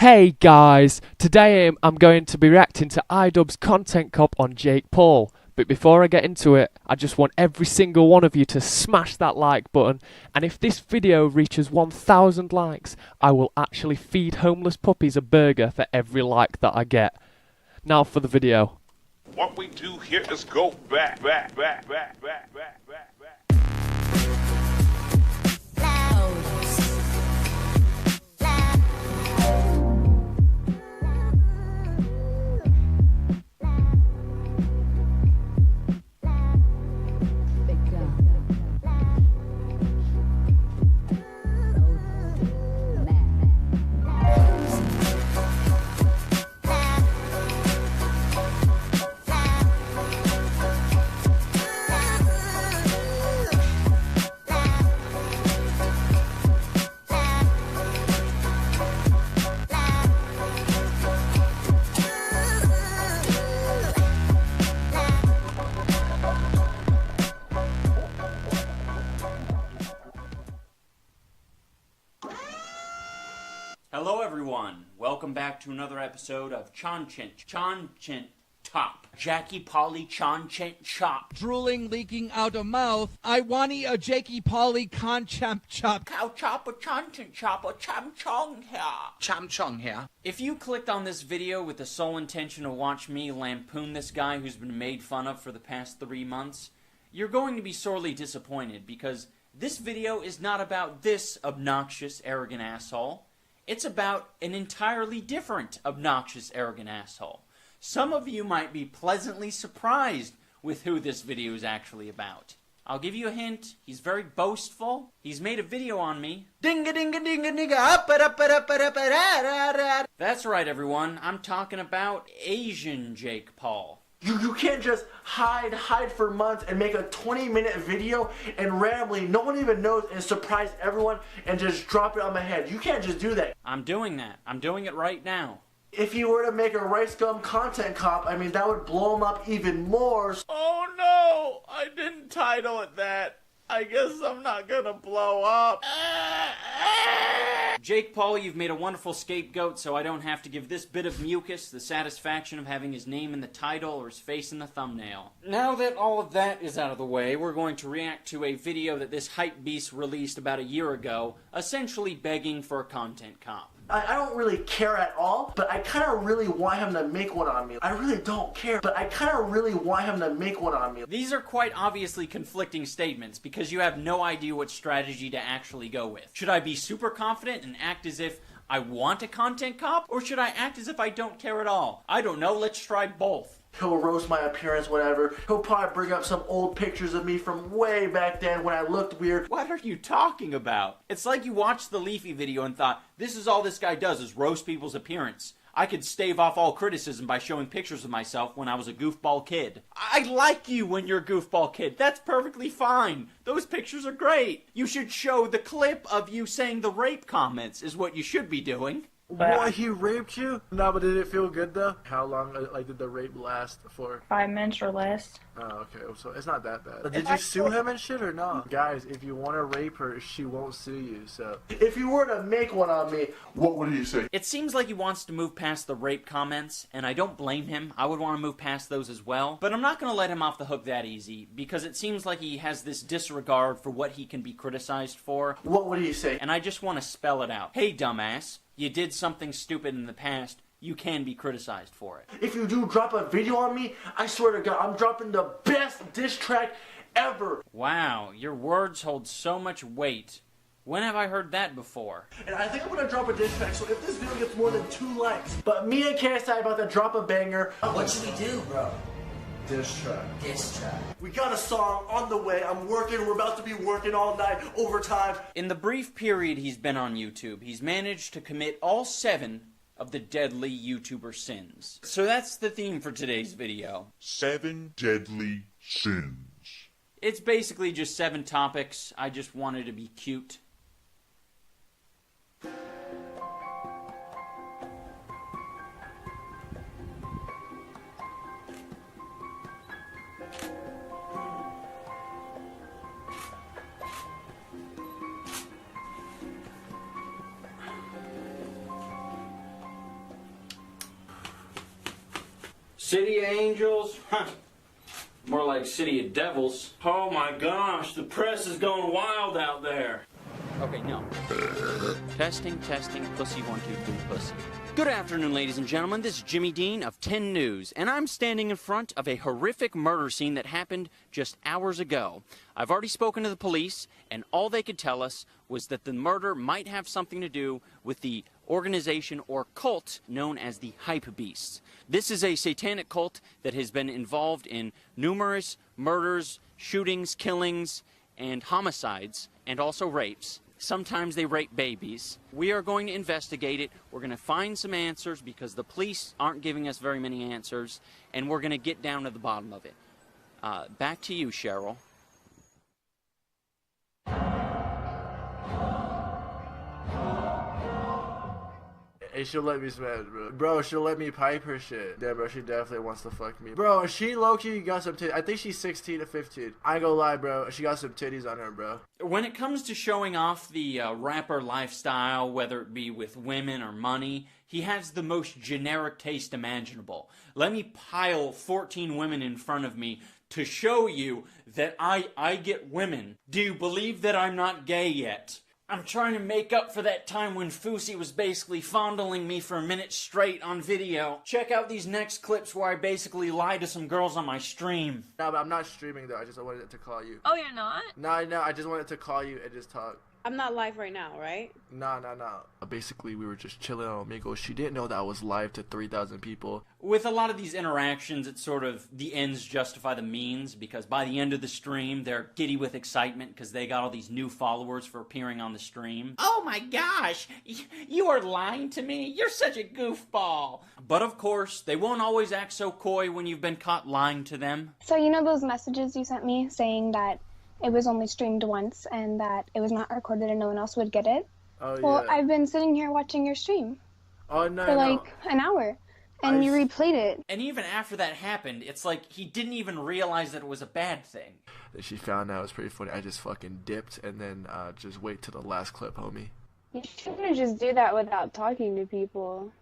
Hey guys, today I'm going to be reacting to iDubbbz's content cop on Jake Paul. But before I get into it, I just want every single one of you to smash that like button. And if this video reaches 1,000 likes, I will actually feed homeless puppies a burger for every like that I get. Now for the video. What we do here is go back. Hello everyone, welcome back to another episode of Chonchint Top. Jackie Polly Chonchint Chop. Drooling, leaking out of mouth. I want a Jakey Polly Concham Chop. Cow chop a Chonchint Chop a Cham Chong here. Cham Chong here. If you clicked on this video with the sole intention to watch me lampoon this guy who's been made fun of for the past 3 months, you're going to be sorely disappointed because this video is not about this obnoxious, arrogant asshole. It's about an entirely different obnoxious, arrogant asshole. Some of you might be pleasantly surprised with who this video is actually about. I'll give you a hint. He's very boastful. He's made a video on me. That's right, everyone. I'm talking about Asian Jake Paul. You can't just hide for months and make a 20-minute video and randomly, no one even knows, and surprise everyone and just drop it on my head. You can't just do that. I'm doing that. I'm doing it right now. If you were to make a RiceGum content cop, I mean, that would blow him up even more. Oh no! I didn't title it that. I guess I'm not gonna blow up. Jake Paul, you've made a wonderful scapegoat, so I don't have to give this bit of mucus the satisfaction of having his name in the title or his face in the thumbnail. Now that all of that is out of the way, we're going to react to a video that this hype beast released about a year ago, essentially begging for a content cop. I don't really care at all, but I kind of really want him to make one on me. I really don't care, but I kind of really want him to make one on me. These are quite obviously conflicting statements because you have no idea what strategy to actually go with. Should I be super confident and act as if I want a content cop, or should I act as if I don't care at all? I don't know, let's try both. He'll roast my appearance, whatever. He'll probably bring up some old pictures of me from way back then when I looked weird. What are you talking about? It's like you watched the Leafy video and thought, this is all this guy does is roast people's appearance. I could stave off all criticism by showing pictures of myself when I was a goofball kid. I like you when you're a goofball kid. That's perfectly fine. Those pictures are great. You should show the clip of you saying the rape comments is what you should be doing. What, he raped you? No, but did it feel good though? How long did the rape last for? 5 minutes or less. Oh, okay, so it's not that bad. Did you sue him and shit or not? Guys, if you want to rape her, she won't sue you, so. If you were to make one on me, what would you say? It seems like he wants to move past the rape comments, and I don't blame him. I would want to move past those as well. But I'm not going to let him off the hook that easy, because it seems like he has this disregard for what he can be criticized for. What would he say? And I just want to spell it out. Hey, dumbass. You did something stupid in the past, you can be criticized for it. If you do drop a video on me, I swear to God, I'm dropping the best diss track ever. Wow, your words hold so much weight. When have I heard that before? And I think I'm gonna drop a diss track, so if this video gets more than 2 likes, but me and KSI about to drop a banger. What should we do, bro? Diss track. Diss track. We got a song on the way. I'm working. We're about to be working all night, overtime. In the brief period he's been on YouTube, he's managed to commit all 7 of the deadly YouTuber sins. So that's the theme for today's video. 7 deadly sins. It's basically just 7 topics. I just wanted to be cute. City of Angels? Huh. More like City of Devils. Oh my gosh, the press is going wild out there. Okay, no. Testing, pussy 1, 2, 3, pussy. Good afternoon, ladies and gentlemen. This is Jimmy Dean of 10 News, and I'm standing in front of a horrific murder scene that happened just hours ago. I've already spoken to the police, and all they could tell us was that the murder might have something to do with the organization or cult known as the Hype Beasts. This is a satanic cult that has been involved in numerous murders, shootings, killings, and homicides, and also rapes. Sometimes they rape babies. We are going to investigate it. We're going to find some answers because the police aren't giving us very many answers, and we're going to get down to the bottom of it. Back to you, Cheryl. Hey, she'll let me smash, bro. Bro, she'll let me pipe her shit. Yeah, bro, she definitely wants to fuck me. Bro, she low-key got some titties. I think she's 16 to 15. I ain't gonna lie, bro. She got some titties on her, bro. When it comes to showing off the rapper lifestyle, whether it be with women or money, he has the most generic taste imaginable. Let me pile 14 women in front of me to show you that I get women. Do you believe that I'm not gay yet? I'm trying to make up for that time when Fousey was basically fondling me for a minute straight on video. Check out these next clips where I basically lie to some girls on my stream. No, but I'm not streaming though. I just wanted to call you. Oh, you're not? No, I just wanted to call you and just talk. I'm not live right now, right? No. Basically, we were just chilling on Omegle. She didn't know that I was live to 3,000 people. With a lot of these interactions, it's sort of the ends justify the means, because by the end of the stream, they're giddy with excitement because they got all these new followers for appearing on the stream. Oh my gosh, you are lying to me? You're such a goofball. But of course, they won't always act so coy when you've been caught lying to them. So you know those messages you sent me saying that it was only streamed once and that it was not recorded and no one else would get it? Oh, well, yeah. I've been sitting here watching your stream Oh, no, for like an hour, and you replayed it. And even after that happened, it's like he didn't even realize that it was a bad thing. She found out it was pretty funny. I just fucking dipped and then just wait till the last clip, homie. You shouldn't just do that without talking to people.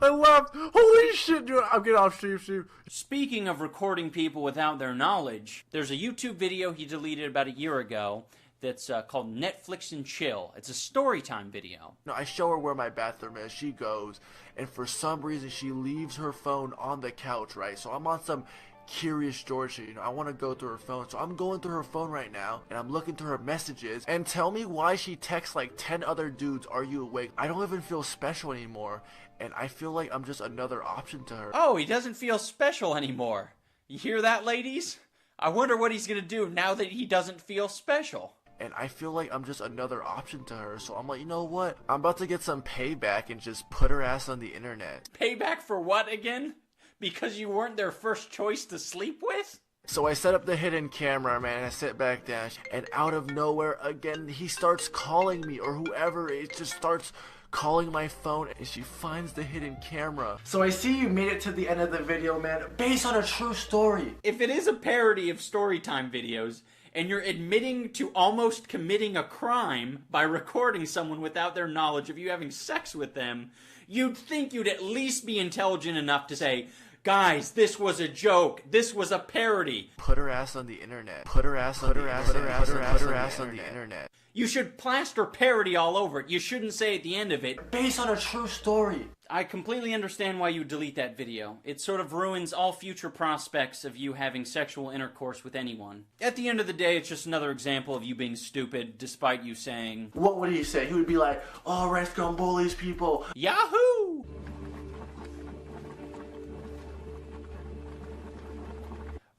I left. Holy shit, dude. I'm getting off stream. Speaking of recording people without their knowledge, there's a YouTube video he deleted about a year ago that's called Netflix and Chill. It's a story time video. No, I show her where my bathroom is. She goes, and for some reason, she leaves her phone on the couch, right? So I'm on some Curious George shit, I want to go through her phone. So I'm going through her phone right now, and I'm looking through her messages, and tell me why she texts like 10 other dudes, "Are you awake?" I don't even feel special anymore, and I feel like I'm just another option to her. Oh, he doesn't feel special anymore. You hear that, ladies? I wonder what he's gonna do now that he doesn't feel special. And I feel like I'm just another option to her, so I'm like, you know what? I'm about to get some payback and just put her ass on the internet. Payback for what again? Because you weren't their first choice to sleep with? So I set up the hidden camera, man, and I sit back down, and out of nowhere, again, he starts calling me, or whoever, it just starts calling my phone, and she finds the hidden camera. So I see you made it to the end of the video, man, based on a true story. If it is a parody of storytime videos, and you're admitting to almost committing a crime by recording someone without their knowledge of you having sex with them, you'd think you'd at least be intelligent enough to say, guys, this was a joke. This was a parody. Put her ass on the internet. Put her ass on the internet. You should plaster parody all over it. You shouldn't say at the end of it, based on a true story. I completely understand why you delete that video. It sort of ruins all future prospects of you having sexual intercourse with anyone. At the end of the day, it's just another example of you being stupid, despite you saying... What would he say? He would be like, oh, RiceGum bullies people. Yahoo!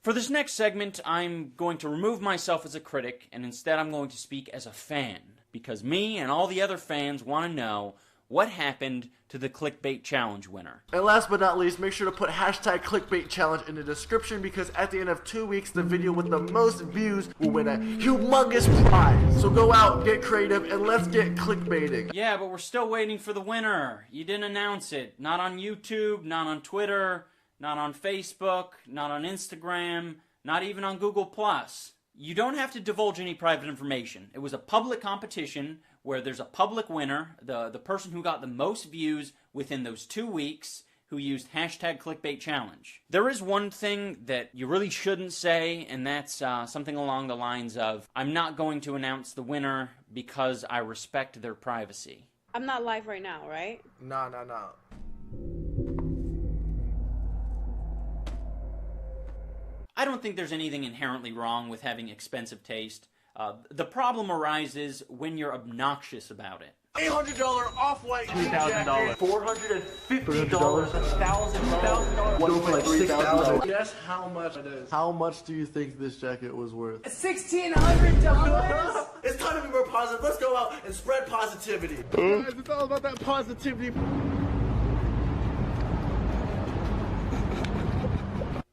For this next segment, I'm going to remove myself as a critic, and instead I'm going to speak as a fan. Because me and all the other fans want to know what happened to the Clickbait Challenge winner. And last but not least, make sure to put hashtag Clickbait Challenge in the description, because at the end of 2 weeks, the video with the most views will win a humongous prize. So go out, get creative, and let's get clickbaiting. Yeah, but we're still waiting for the winner. You didn't announce it. Not on YouTube, not on Twitter, not on Facebook, not on Instagram, not even on Google+. You don't have to divulge any private information. It was a public competition where there's a public winner, the person who got the most views within those 2 weeks, who used hashtag clickbait challenge. There is one thing that you really shouldn't say, and that's something along the lines of, I'm not going to announce the winner because I respect their privacy. I'm not live right now, right? No. I don't think there's anything inherently wrong with having expensive taste. The problem arises when you're obnoxious about it. $800 off-white $2,000. $450. $1,000. Go for like $6,000. Guess how much it is. How much do you think this jacket was worth? $1,600. It's time to be more positive. Let's go out and spread positivity. Guys, it's all about that positivity.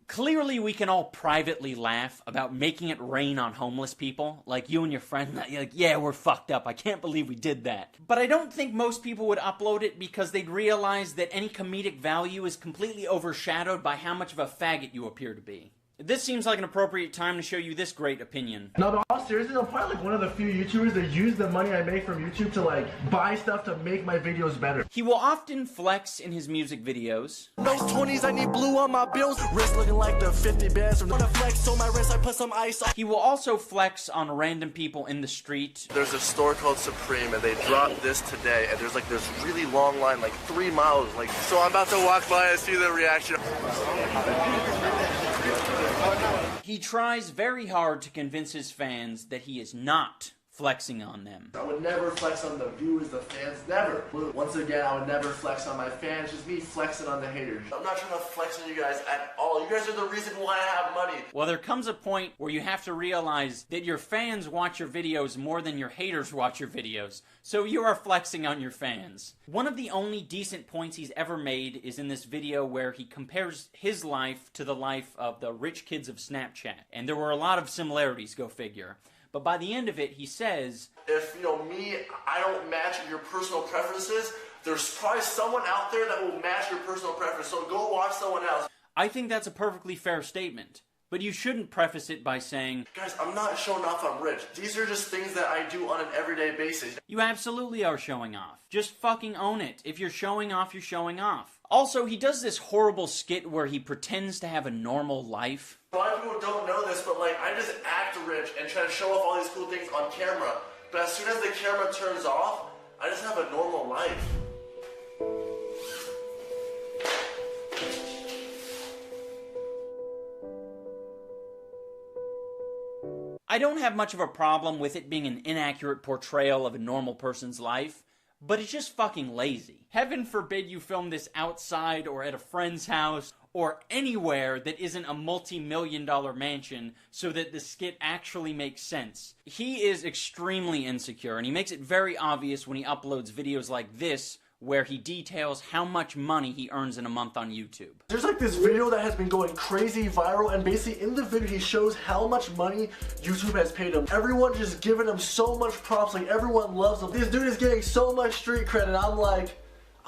Clearly, we can all privately laugh about making it rain on homeless people. Like you and your friend, like, yeah, we're fucked up. I can't believe we did that. But I don't think most people would upload it because they'd realize that any comedic value is completely overshadowed by how much of a faggot you appear to be. This seems like an appropriate time to show you this great opinion. No, but all seriously, I'm probably like one of the few YouTubers that use the money I make from YouTube to like buy stuff to make my videos better. He will often flex in his music videos. Those 20s, I need blue on my bills. Wrist looking like the 50 bands from the flex on my wrist. I put some ice on. He will also flex on random people in the street. There's a store called Supreme, and they dropped this today, and there's like this really long line, like 3 miles. Like, so I'm about to walk by and see the reaction. He tries very hard to convince his fans that he is not flexing on them. I would never flex on the viewers, the fans, never. Once again, I would never flex on my fans, just me flexing on the haters. I'm not trying to flex on you guys at all. You guys are the reason why I have money. Well, there comes a point where you have to realize that your fans watch your videos more than your haters watch your videos, so you are flexing on your fans. One of the only decent points he's ever made is in this video where he compares his life to the life of the rich kids of Snapchat. And there were a lot of similarities, go figure. But by the end of it, he says, if, I don't match your personal preferences, there's probably someone out there that will match your personal preference, so go watch someone else. I think that's a perfectly fair statement. But you shouldn't preface it by saying, guys, I'm not showing off I'm rich. These are just things that I do on an everyday basis. You absolutely are showing off. Just fucking own it. If you're showing off, you're showing off. Also, he does this horrible skit where he pretends to have a normal life. A lot of people don't know this, but I just act rich and try to show off all these cool things on camera. But as soon as the camera turns off, I just have a normal life. I don't have much of a problem with it being an inaccurate portrayal of a normal person's life, but it's just fucking lazy. Heaven forbid you film this outside or at a friend's house or anywhere that isn't a multi-million-dollar mansion so that the skit actually makes sense. He is extremely insecure, and he makes it very obvious when he uploads videos like this where he details how much money he earns in a month on YouTube. There's this video that has been going crazy viral, and basically in the video he shows how much money YouTube has paid him. Everyone just giving him so much props, everyone loves him. This dude is getting so much street cred, and I'm like,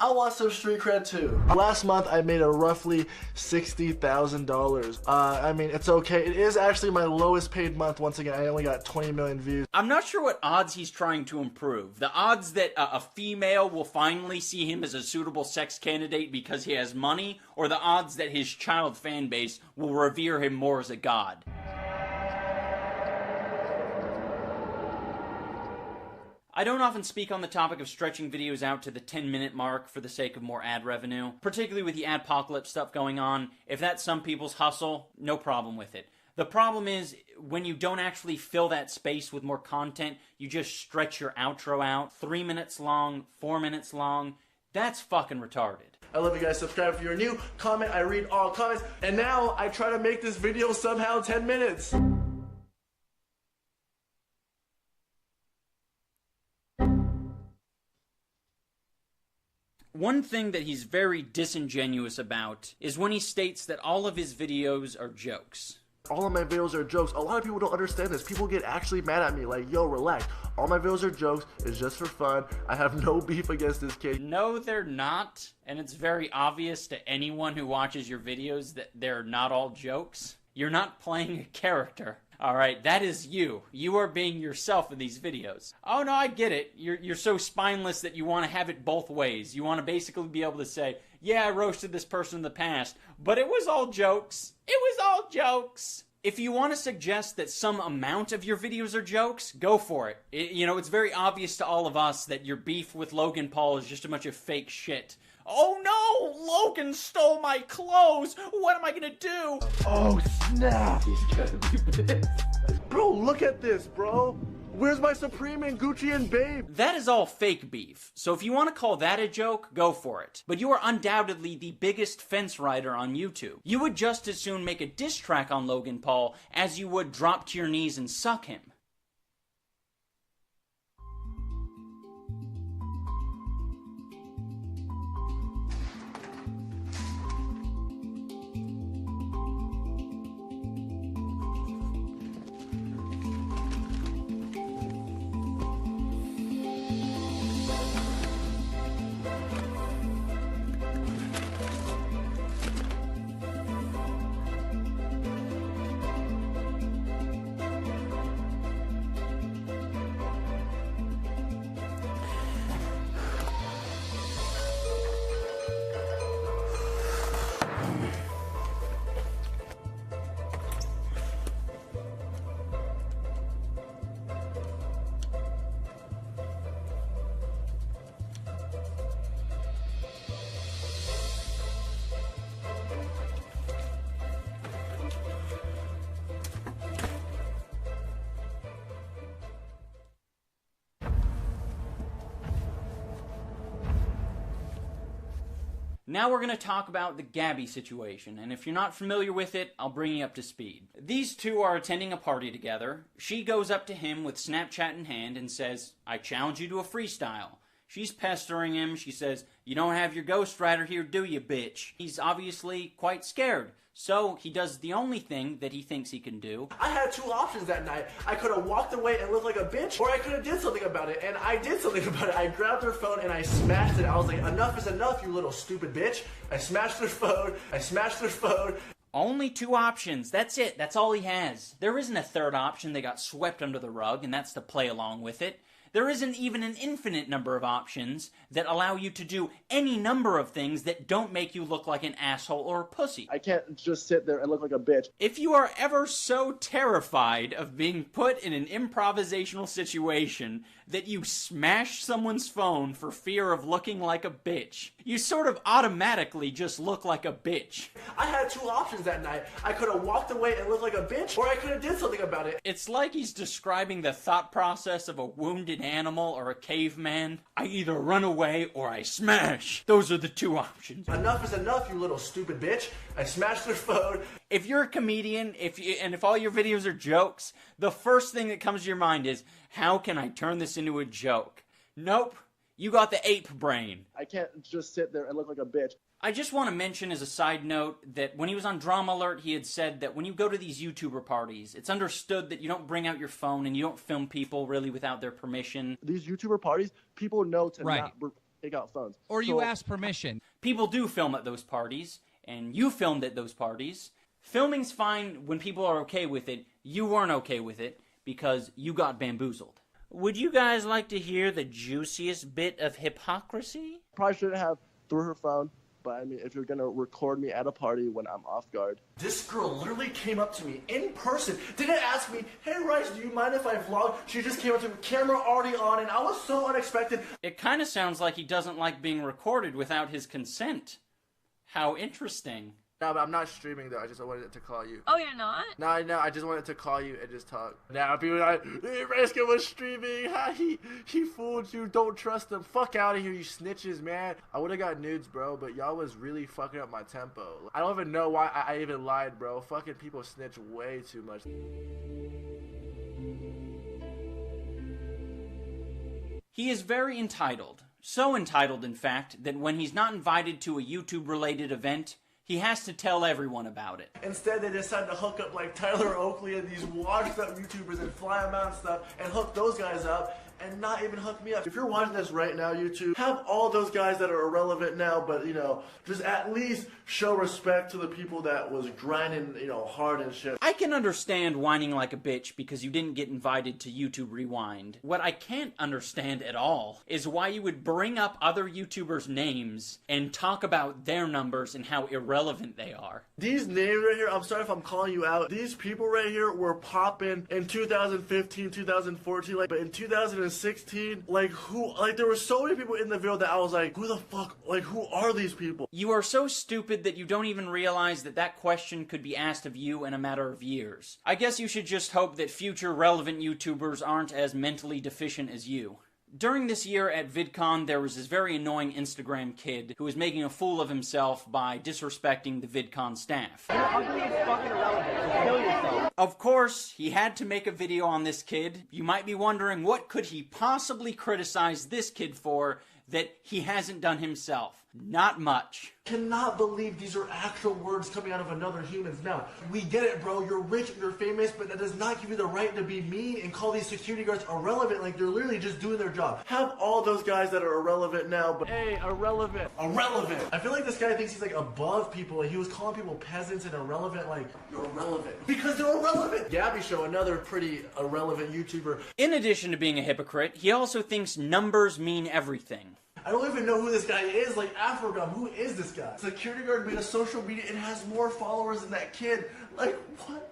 I want some street cred too. Last month I made a roughly $60,000. I mean, it's okay. It is actually my lowest paid month. Once again, I only got 20 million views. I'm not sure what odds he's trying to improve. The odds that a female will finally see him as a suitable sex candidate because he has money, or the odds that his child fan base will revere him more as a god. I don't often speak on the topic of stretching videos out to the 10-minute mark for the sake of more ad revenue, particularly with the adpocalypse stuff going on. If that's some people's hustle, no problem with it. The problem is when you don't actually fill that space with more content, you just stretch your outro out 3 minutes long, 4 minutes long. That's fucking retarded. I love you guys. Subscribe if you're new. Comment. I read all comments. And now I try to make this video somehow 10 minutes. One thing that he's very disingenuous about is when he states that all of his videos are jokes. All of my videos are jokes. A lot of people don't understand this. People get actually mad at me like, yo, relax. All my videos are jokes. It's just for fun. I have no beef against this kid. No, they're not. And it's very obvious to anyone who watches your videos that they're not all jokes. You're not playing a character. Alright, that is you. You are being yourself in these videos. Oh no, I get it. You're so spineless that you want to have it both ways. You want to basically be able to say, yeah, I roasted this person in the past, but it was all jokes. It was all jokes. If you want to suggest that some amount of your videos are jokes, go for it. You know, it's very obvious to all of us that your beef with Logan Paul is just a bunch of fake shit. Oh no! Logan stole my clothes! What am I gonna do? Oh snap! He's gonna be pissed. Bro, look at this, bro. Where's my Supreme and Gucci and Babe? That is all fake beef. So if you want to call that a joke, go for it. But you are undoubtedly the biggest fence rider on YouTube. You would just as soon make a diss track on Logan Paul as you would drop to your knees and suck him. Now we're going to talk about the Gabby situation, and if you're not familiar with it, I'll bring you up to speed. These two are attending a party together. She goes up to him with Snapchat in hand and says, I challenge you to a freestyle. She's pestering him. She says, you don't have your ghostwriter here, do you, bitch? He's obviously quite scared. So he does the only thing that he thinks he can do. I had two options that night. I could have walked away and lived like a bitch, or I could have did something about it, and I did something about it. I grabbed her phone and I smashed it. I was like, enough is enough, you little stupid bitch. I smashed her phone. Only two options. That's it. That's all he has. There isn't a third option that got swept under the rug, and that's to play along with it. There isn't even an infinite number of options that allow you to do any number of things that don't make you look like an asshole or a pussy. I can't just sit there and look like a bitch. If you are ever so terrified of being put in an improvisational situation that you smash someone's phone for fear of looking like a bitch, you sort of automatically just look like a bitch. I had two options that night. I could have walked away and lived like a bitch, or I could have did something about it. It's like he's describing the thought process of a wounded animal or a caveman. I either run away or I smash. Those are the two options. Enough is enough, you little stupid bitch. I smashed her phone. If you're a comedian, if all your videos are jokes, the first thing that comes to your mind is, how can I turn this into a joke? Nope. You got the ape brain. I can't just sit there and look like a bitch. I just want to mention as a side note that when he was on Drama Alert, he had said that when you go to these YouTuber parties, it's understood that you don't bring out your phone and you don't film people really without their permission. These YouTuber parties, people know to not take out phones. Or you ask permission. People do film at those parties, and you filmed at those parties. Filming's fine when people are okay with it. You weren't okay with it because you got bamboozled. Would you guys like to hear the juiciest bit of hypocrisy? Probably shouldn't have threw her phone. But I mean, if you're gonna record me at a party when I'm off guard. This girl literally came up to me in person, didn't ask me, hey Rice, do you mind if I vlog? She just came up to me, camera already on, and I was so unexpected. It kind of sounds like he doesn't like being recorded without his consent. How interesting. No, but I'm not streaming though. I just wanted to call you. Oh, you're not? No, I just wanted to call you and just talk. Now people are like, hey, RiceGum was streaming. He fooled you. Don't trust him. Fuck out of here, you snitches, man. I would have got nudes, bro, but y'all was really fucking up my tempo. I don't even know why I even lied, bro. Fucking people snitch way too much. He is very entitled. So entitled, in fact, that when he's not invited to a YouTube-related event, he has to tell everyone about it. Instead, they decided to hook up like Tyler Oakley and these washed up YouTubers and fly them out and stuff and hook those guys up. and not even hook me up. If you're watching this right now, YouTube, have all those guys that are irrelevant now, but you know, just at least show respect to the people that was grinding, you know, hard and shit. I can understand whining like a bitch because you didn't get invited to YouTube Rewind. What I can't understand at all is why you would bring up other YouTubers' names and talk about their numbers and how irrelevant they are. These names right here, I'm sorry if I'm calling you out, these people right here were popping in 2015, 2014, like, but in 2016, like, who, like, there were so many people in the video that I was like, who the fuck, like, who are these people? You are so stupid that you don't even realize that that question could be asked of you in a matter of years. I guess you should just hope that future relevant YouTubers aren't as mentally deficient as you. During this year at VidCon, there was this very annoying Instagram kid who was making a fool of himself by disrespecting the VidCon staff. You're ugly as fucking irrelevant, so kill yourself. Of course, he had to make a video on this kid. You might be wondering, what could he possibly criticize this kid for that he hasn't done himself? Not much. Cannot believe these are actual words coming out of another human's mouth. We get it, bro. You're rich, you're famous, but that does not give you the right to be mean and call these security guards irrelevant like they're literally just doing their job. Have all those guys that are irrelevant now, but hey, irrelevant. Irrelevant. I feel like this guy thinks he's like above people. Like he was calling people peasants and irrelevant, like, you're irrelevant. Because they're irrelevant. Gabby Show, another pretty irrelevant YouTuber. In addition to being a hypocrite, he also thinks numbers mean everything. I don't even know who this guy is, like Afrogum, who is this guy? Security guard made a social media and has more followers than that kid. Like, what?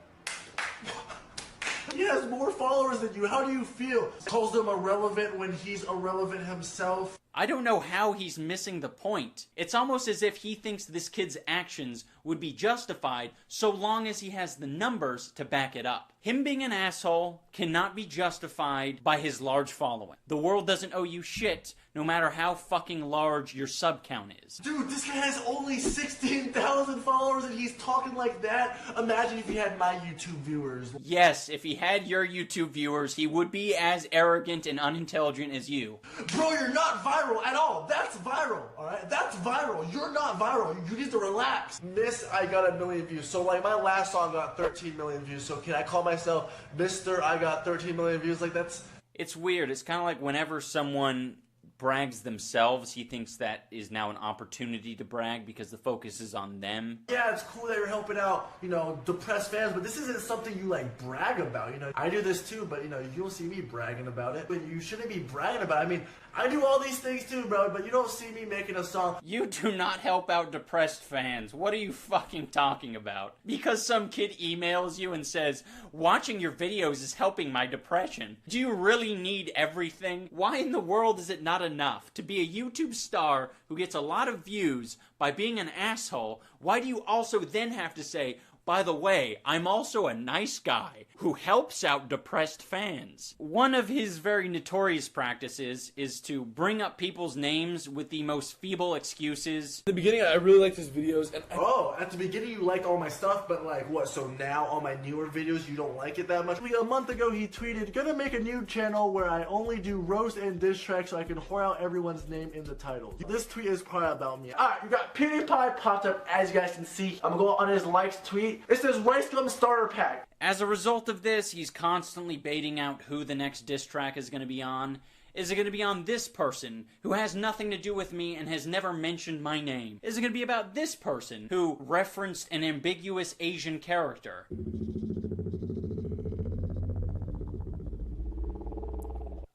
He has more followers than you, how do you feel? Calls them irrelevant when he's irrelevant himself. I don't know how he's missing the point. It's almost as if he thinks this kid's actions would be justified so long as he has the numbers to back it up. Him being an asshole cannot be justified by his large following. The world doesn't owe you shit, no matter how fucking large your sub count is. Dude, this guy has only 16,000 followers and he's talking like that. Imagine if he had my YouTube viewers. Yes, if he had your YouTube viewers, he would be as arrogant and unintelligent as you. Bro, you're not viral at all. That's viral, alright? That's viral. You're not viral. You need to relax. Miss, I got 1 million views. So, like, my last song got 13 million views. So, can I call myself Mr. I got 13 million views? Like, that's... It's weird. It's kind of like whenever someone brags themselves, he thinks that is now an opportunity to brag because the focus is on them. Yeah, it's cool that you're helping out, you know, depressed fans, but this isn't something you, like, brag about, you know. I do this too, but, you know, you don't see me bragging about it. But you shouldn't be bragging about it. I mean, I do all these things too, bro, but you don't see me making a song. You do not help out depressed fans. What are you fucking talking about? Because some kid emails you and says, watching your videos is helping my depression. Do you really need everything? Why in the world is it not enough to be a YouTube star who gets a lot of views by being an asshole? Why do you also then have to say, by the way, I'm also a nice guy who helps out depressed fans? One of his very notorious practices is to bring up people's names with the most feeble excuses. In the beginning, I really liked his videos. And oh, at the beginning you liked all my stuff, but like, what, so now all my newer videos you don't like it that much? Like, a month ago he tweeted, gonna make a new channel where I only do roast and diss tracks so I can whore out everyone's name in the titles. This tweet is probably about me. Alright, you got PewDiePie popped up, as you guys can see. I'm gonna go on his likes tweet. It says RiceGum starter pack. As a result of this, he's constantly baiting out who the next diss track is going to be on. Is it going to be on this person, who has nothing to do with me and has never mentioned my name? Is it going to be about this person, who referenced an ambiguous Asian character?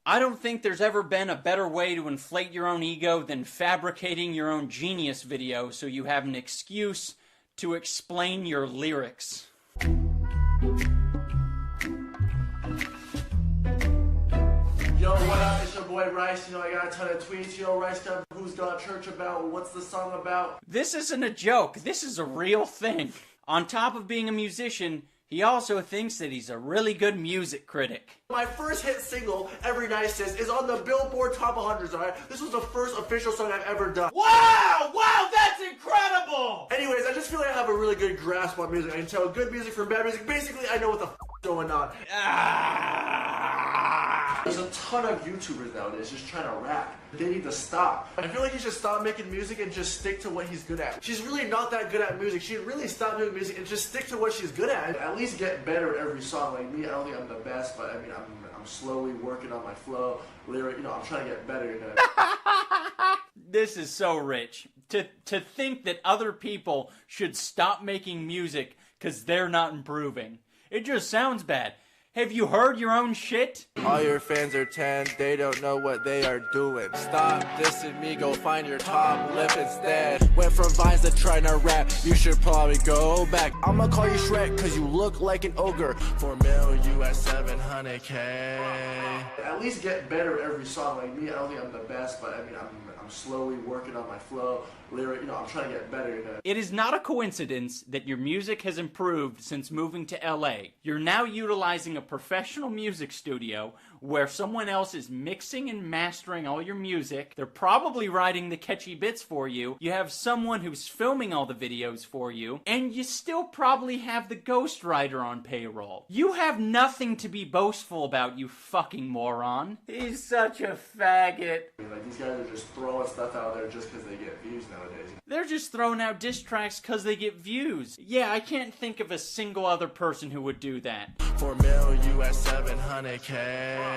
I don't think there's ever been a better way to inflate your own ego than fabricating your own genius video so you have an excuse to explain your lyrics. Yo, what up? It's your boy Rice. You know, I got a ton of tweets. Yo, RiceGum, who's got church about? What's the song about? This isn't a joke. This is a real thing. On top of being a musician, he also thinks that he's a really good music critic. My first hit single, Every Nicest, is on the Billboard Top 100s, alright? This was the first official song I've ever done. Wow! Wow, that's incredible! Anyways, I just feel like I have a really good grasp on music. I can tell good music from bad music. Basically, I know what the f*** is going on. There's a ton of YouTubers nowadays just trying to rap. They need to stop. I feel like he should stop making music and just stick to what he's good at. She's really not that good at music. She'd really stop doing music and just stick to what she's good at. At least get better at every song. Like me, I don't think I'm the best, but I mean, I'm I'm slowly working on my flow, lyric, I'm trying to get better. This is so rich. To think that other people should stop making music because they're not improving. It just sounds bad. Have you heard your own shit? All your fans are 10, they don't know what they are doing. Stop dissing me, go find your top lip instead. Went from vines to trying to rap, you should probably go back. I'ma call you Shrek, cause you look like an ogre. For mil US 700K. At least get better every song. Like me, I don't think I'm the best, but I mean, I'm slowly working on my flow, lyric, I'm trying to get better. It is not a coincidence that your music has improved since moving to LA. You're now utilizing a professional music studio where someone else is mixing and mastering all your music. They're probably writing the catchy bits for you. You have someone who's filming all the videos for you, and you still probably have the ghostwriter on payroll. You have nothing to be boastful about, you fucking moron. He's such a faggot. Like, these guys are just throwing stuff out there just because they get views nowadays. They're just throwing out diss tracks because they get views. Yeah, I can't think of a single other person who would do that. For mil US 700K.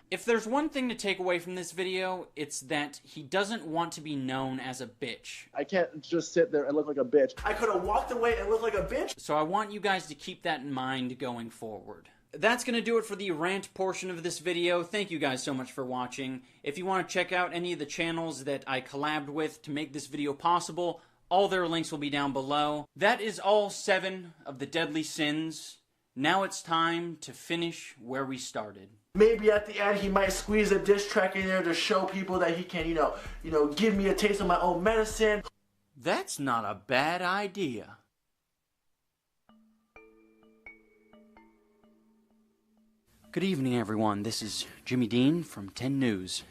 If there's one thing to take away from this video, it's that he doesn't want to be known as a bitch. I can't just sit there and look like a bitch. I could have walked away and looked like a bitch. So I want you guys to keep that in mind going forward. That's going to do it for the rant portion of this video. Thank you guys so much for watching. If you want to check out any of the channels that I collabed with to make this video possible, all their links will be down below. That is all 7 of the deadly sins. Now it's time to finish where we started. Maybe at the end he might squeeze a diss track in there to show people that he can, give me a taste of my own medicine. That's not a bad idea. Good evening, everyone. This is Jimmy Dean from 10 News,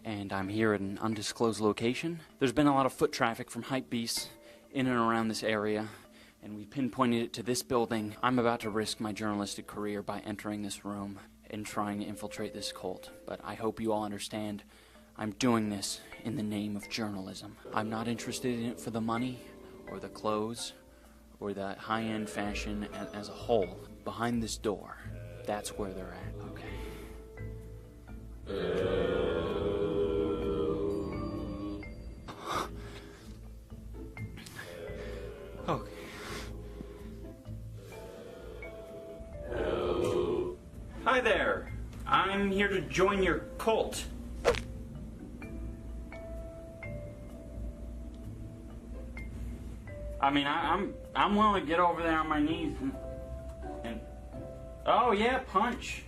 and I'm here at an undisclosed location. There's been a lot of foot traffic from hypebeasts in and around this area, and we pinpointed it to this building. I'm about to risk my journalistic career by entering this room and trying to infiltrate this cult, but I hope you all understand I'm doing this in the name of journalism. I'm not interested in it for the money or the clothes or the high-end fashion as a whole. Behind this door, that's where they're at. Okay. Okay. Hi there. I'm here to join your cult. I mean, I'm willing to get over there on my knees and oh yeah, punch.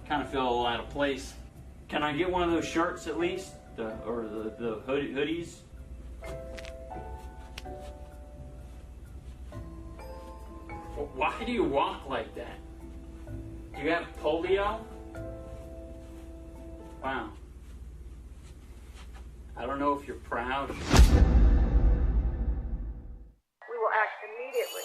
Kind of feel a little out of place. Can I get one of those shirts at least, the hoodies? Why do you walk like that? Do you have polio? Wow. I don't know if you're proud. We will act immediately.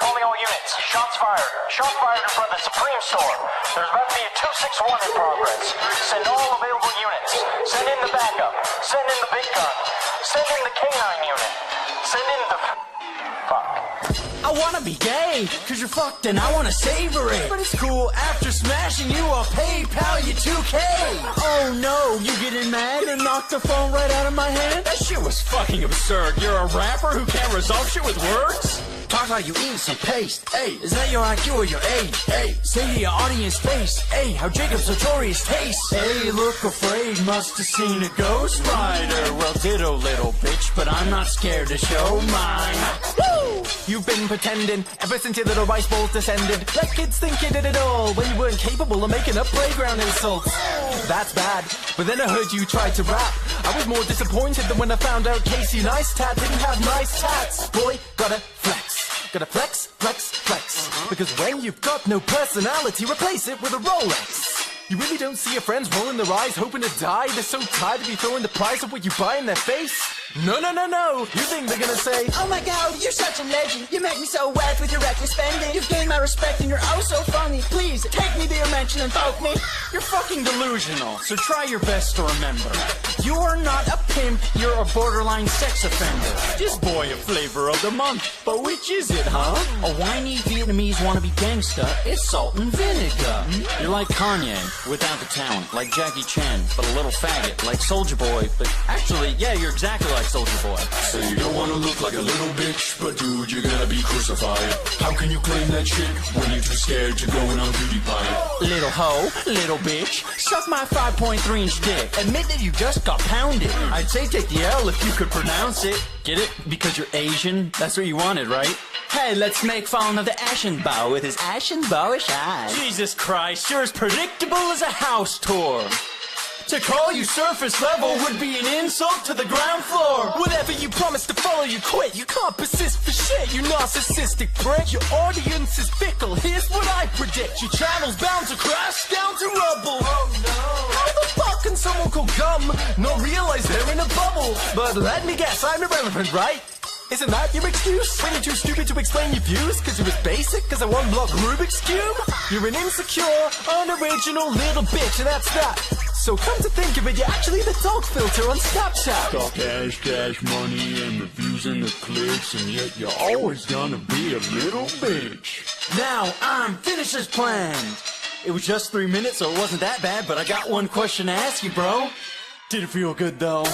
Calling all units. Shots fired. Shots fired in front of the Supreme store. There's about to be a 261 in progress. Send all available units. Send in the backup. Send in the big gun. Send in the K9 unit. Send in the... Fuck. I wanna be gay, cause you're fucked and I wanna savor it. But it's cool, after smashing you, I'll PayPal you 2K. Oh no, you getting mad and knocked the phone right out of my hand? That shit was fucking absurd. You're a rapper who can't resolve shit with words? Talk like you eating some paste. Hey, is that your IQ or your age? Hey, say to your audience face. Hey, how Jacob's notorious taste. Hey, look afraid, must have seen a ghost rider. Well, ditto, little bitch, but I'm not scared to show mine. Woo! You've been pretending ever since your little rice bowls descended. Let kids think you did it all when you weren't capable of making up playground insults. That's bad, but then I heard you tried to rap. I was more disappointed than when I found out Casey Neistat didn't have nice tats. Boy, gotta flex. Gotta flex, flex, flex. Because when you've got no personality, replace it with a Rolex. You really don't see your friends rolling their eyes, hoping to die? They're so tired of you throwing the price of what you buy in their face. No, no, no, no! You think they're gonna say, oh my god, you're such a legend. You make me so wet with your reckless spending. You've gained my respect and you're oh so funny. Please, take me to your mansion and poke me. You're fucking delusional, so try your best to remember. You are not a pimp, you're a borderline sex offender. This boy a flavor of the month, but which is it, huh? A whiny Vietnamese wannabe gangsta, it's salt and vinegar. You're like Kanye, without the talent, like Jackie Chan, but a little faggot, like Soulja Boy, but actually, yeah, you're exactly like Soulja Boy. So you don't wanna look like a little bitch, but dude, you're gonna be crucified. How can you claim that shit when you're too scared to go in on PewDiePie? Little hoe, little bitch, suck my 5.3-inch dick. Admit that you just got pounded. I'd say take the L if you could pronounce it. Get it? Because you're Asian? That's what you wanted, right? Hey, let's make fun of the Ashenbauer with his Ashenbauerish eyes. Jesus Christ, you're as predictable as a house tour. To call you surface level would be an insult to the ground floor. whatever you promise to follow, you quit. You can't persist for shit, you narcissistic prick. Your audience is fickle, here's what I predict. Your channel's bound to crash down to rubble. Oh no. How the fuck can someone called Gum not realize they're in a bubble? But let me guess, I'm irrelevant, right? Isn't that your excuse? When you're too stupid to explain your views? Cause you're as basic as a one-block Rubik's Cube? You're an insecure, unoriginal little bitch, and that's that. So come to think of it, you're actually the dog filter on Snapchat. Got cash, cash, money, and the views and the clicks, and yet you're always gonna be a little bitch. Now I'm finished as planned. It was just 3 minutes, so it wasn't that bad, but I got one question to ask you, bro. Did it feel good, though?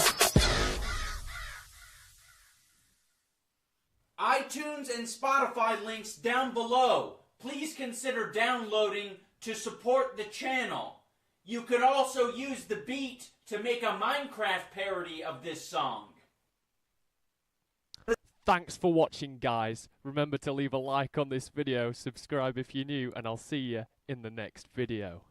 iTunes and Spotify links down below. Please consider downloading to support the channel. You could also use the beat to make a Minecraft parody of this song. Thanks for watching, guys. Remember to leave a like on this video, subscribe if you're new, and I'll see you in the next video.